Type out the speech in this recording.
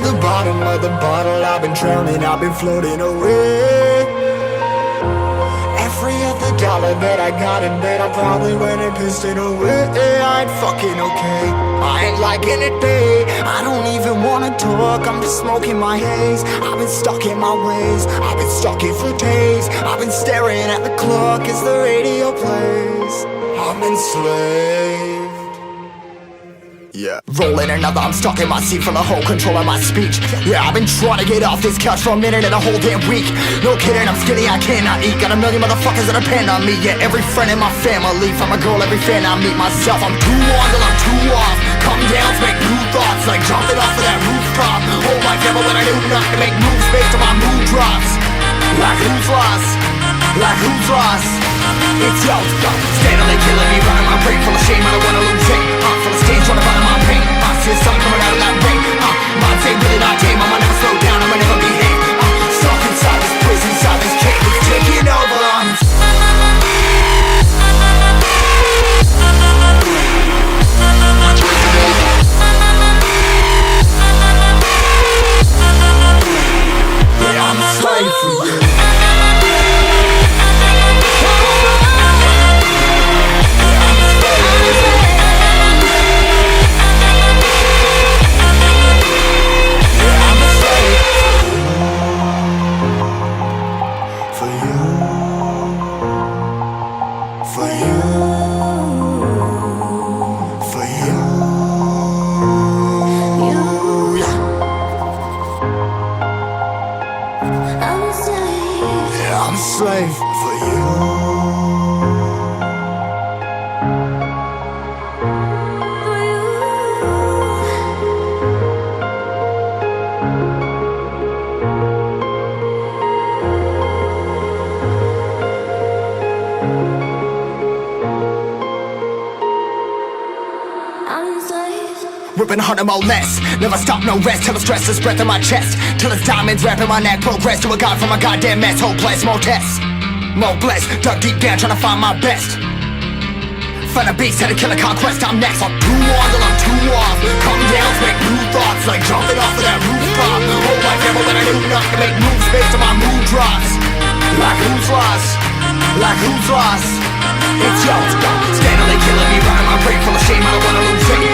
the bottom of the bottle, I've been drowning, I've been floating away. Every other dollar that I got in bed, I probably went and pissed it away. I ain't fucking okay, I ain't liking it, babe. I don't even wanna talk, I'm just smoking my haze. I've been stuck in my ways, I've been stuck here for days. I've been staring at the clock as the radio plays. I'm enslaved. Yeah. Rolling another, I'm stuck in my seat for the whole control of my speech. Yeah, I've been trying to get off this couch for a minute and a whole damn week. No kidding, I'm skinny, I cannot eat. Got a million motherfuckers that depend on me. Yeah, every friend in my family, from a girl, every fan I meet myself. I'm too on till I'm too off. Come down to make new thoughts, like jumping off of that rooftop. Hold my camera when I do not to make moves based on my mood drops. Like who's lost? Like who's lost? It's yo, steadily killing me, running my brain full of shame. I don't wanna lose it. Full of stage, trying to find my pain. I see the sun coming out of that rain. Mind say really not tame. I'ma never slow down, I'ma never behave. Stuck inside this prison, inside this cage, it's taking over. Yeah, I'm a slave for you. I'm a slave for you. Ripping harder, more less. Never stop, no rest. Till the stress is breath in my chest. Till it's diamonds wrapping my neck. Progress to a god from a goddamn mess. Hopeless, more tests, more blessed. Dug deep down trying to find my best. Find a beast, had to kill a conquest. I'm next. I'm too on till I'm too off. Come down to make new thoughts, like jumping off of that rooftop. Hold my camera when I do not to make moves based on my mood drops. Like who's lost? Like who's lost? It's yo, steadily killing me, running my brain full of shame. I don't wanna lose it.